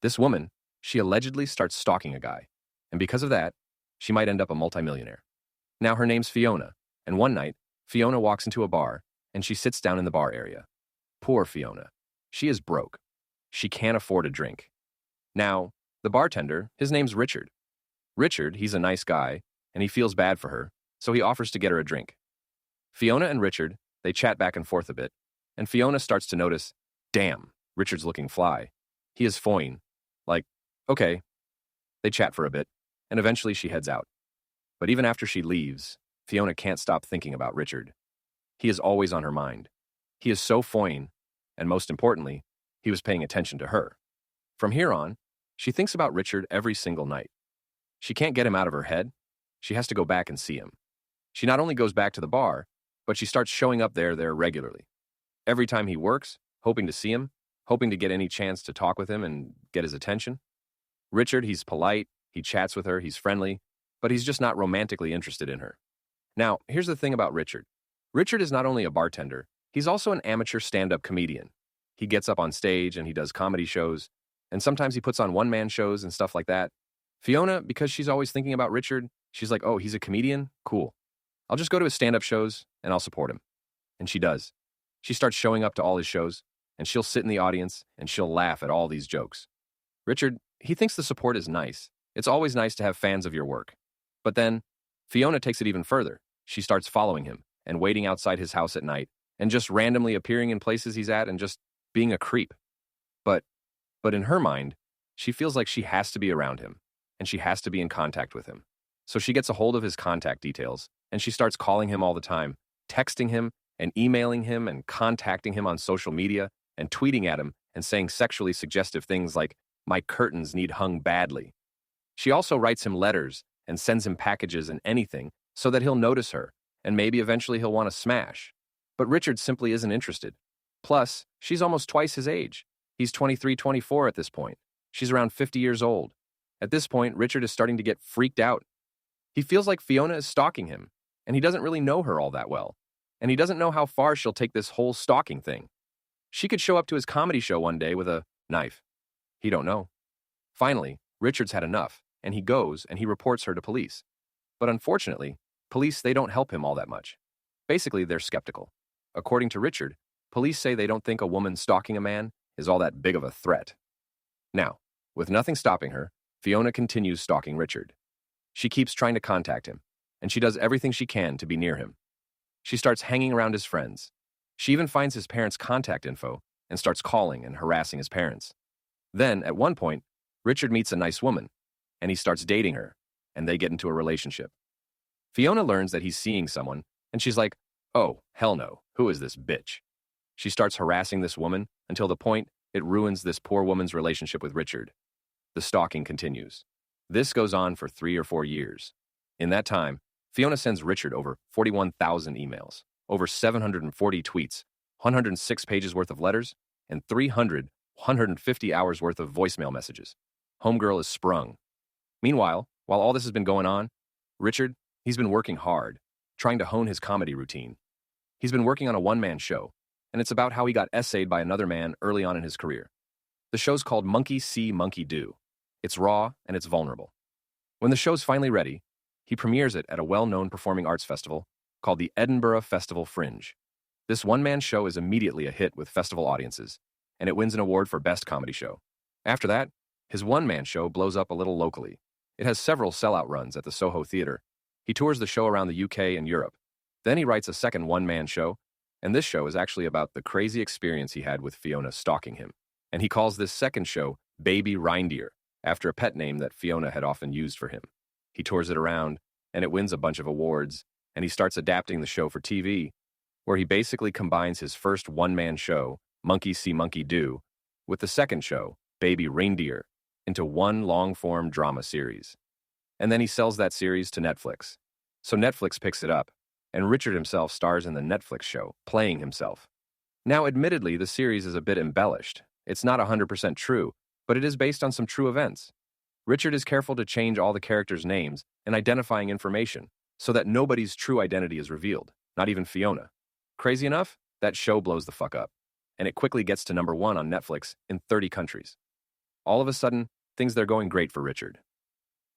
This woman, she allegedly starts stalking a guy, and because of that, she might end up a multimillionaire. Now her name's Fiona, and one night, Fiona walks into a bar, and she sits down in the bar area. Poor Fiona. She is broke. She can't afford a drink. Now, the bartender, his name's Richard. Richard, he's a nice guy, and he feels bad for her, so he offers to get her a drink. Fiona and Richard, they chat back and forth a bit, and Fiona starts to notice, damn, Richard's looking fly. He is fine. Like, okay. They chat for a bit, and eventually she heads out. But even after she leaves, Fiona can't stop thinking about Richard. He is always on her mind. He is so fine, and most importantly, he was paying attention to her. From here on, she thinks about Richard every single night. She can't get him out of her head. She has to go back and see him. She not only goes back to the bar, but she starts showing up there regularly. Every time he works, hoping to see him, hoping to get any chance to talk with him and get his attention. Richard, he's polite, he chats with her, he's friendly, but he's just not romantically interested in her. Now, here's the thing about Richard. Richard is not only a bartender, he's also an amateur stand-up comedian. He gets up on stage and he does comedy shows, and sometimes he puts on one-man shows and stuff like that. Fiona, because she's always thinking about Richard, she's like, oh, he's a comedian? Cool. I'll just go to his stand-up shows and I'll support him. And she does. She starts showing up to all his shows, and she'll sit in the audience and she'll laugh at all these jokes. Richard, he thinks the support is nice. It's always nice to have fans of your work. But then, Fiona takes it even further. She starts following him and waiting outside his house at night and just randomly appearing in places he's at and just being a creep. But in her mind, she feels like she has to be around him and she has to be in contact with him. So she gets a hold of his contact details and she starts calling him all the time, texting him and emailing him and contacting him on social media and tweeting at him and saying sexually suggestive things like, my curtains need hung badly. She also writes him letters and sends him packages and anything so that he'll notice her and maybe eventually he'll want to smash. But Richard simply isn't interested. Plus, she's almost twice his age. He's 23, 24 at this point. She's around 50 years old. At this point, Richard is starting to get freaked out. He feels like Fiona is stalking him, and he doesn't really know her all that well. And he doesn't know how far she'll take this whole stalking thing. She could show up to his comedy show one day with a knife. He don't know. Finally, Richard's had enough, and he goes and he reports her to police. But unfortunately, police, they don't help him all that much. Basically, they're skeptical. According to Richard, police say they don't think a woman stalking a man is all that big of a threat. Now, with nothing stopping her, Fiona continues stalking Richard. She keeps trying to contact him, and she does everything she can to be near him. She starts hanging around his friends. She even finds his parents' contact info and starts calling and harassing his parents. Then, at one point, Richard meets a nice woman, and he starts dating her, and they get into a relationship. Fiona learns that he's seeing someone, and she's like, oh, hell no, who is this bitch? She starts harassing this woman until the point it ruins this poor woman's relationship with Richard. The stalking continues. This goes on for 3 or 4 years. In that time, Fiona sends Richard over 41,000 emails, over 740 tweets, 106 pages worth of letters, and 150 hours worth of voicemail messages. Homegirl is sprung. Meanwhile, while all this has been going on, Richard, he's been working hard, trying to hone his comedy routine. He's been working on a one-man show, and it's about how he got essayed by another man early on in his career. The show's called Monkey See, Monkey Do. It's raw and it's vulnerable. When the show's finally ready, he premieres it at a well-known performing arts festival called the Edinburgh Festival Fringe. This one-man show is immediately a hit with festival audiences, and it wins an award for Best Comedy Show. After that, his one-man show blows up a little locally. It has several sellout runs at the Soho Theatre. He tours the show around the UK and Europe. Then he writes a second one-man show, and this show is actually about the crazy experience he had with Fiona stalking him. And he calls this second show Baby Reindeer, after a pet name that Fiona had often used for him. He tours it around, and it wins a bunch of awards, and he starts adapting the show for TV, where he basically combines his first one-man show, Monkey See, Monkey Do, with the second show, Baby Reindeer, into one long-form drama series. And then he sells that series to Netflix. So Netflix picks it up, and Richard himself stars in the Netflix show, playing himself. Now, admittedly, the series is a bit embellished. It's not 100% true, but it is based on some true events. Richard is careful to change all the characters' names and identifying information so that nobody's true identity is revealed, not even Fiona. Crazy enough? That show blows the fuck up, and it quickly gets to #1 on Netflix in 30 countries. All of a sudden, things they're going great for Richard.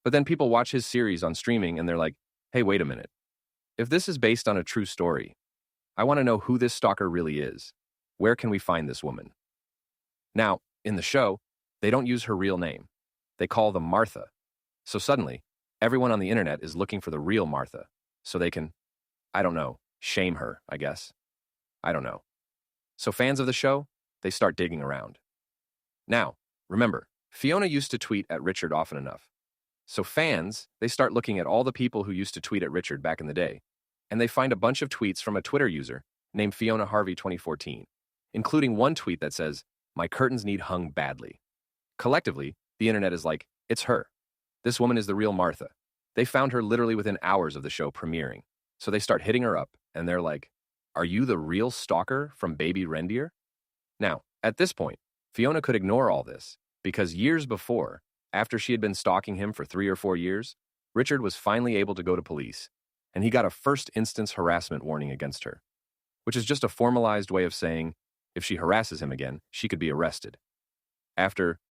But then people watch his series on streaming and they're like, hey, wait a minute. If this is based on a true story, I want to know who this stalker really is. Where can we find this woman? Now, in the show, they don't use her real name. They call them Martha. So suddenly, everyone on the internet is looking for the real Martha, so they can, I don't know, shame her, I guess. I don't know. So fans of the show, they start digging around. Now, remember, Fiona used to tweet at Richard often enough. So fans, they start looking at all the people who used to tweet at Richard back in the day, and they find a bunch of tweets from a Twitter user named Fiona Harvey 2014, including one tweet that says, "My curtains need hung badly." Collectively, the internet is like, it's her. This woman is the real Martha. They found her literally within hours of the show premiering. So they start hitting her up, and they're like, are you the real stalker from baby Reindeer? Now, at this point, Fiona could ignore all this, because years before, after she had been stalking him for 3 or 4 years, Richard was finally able to go to police, and he got a first-instance harassment warning against her, which is just a formalized way of saying if she harasses him again, she could be arrested. After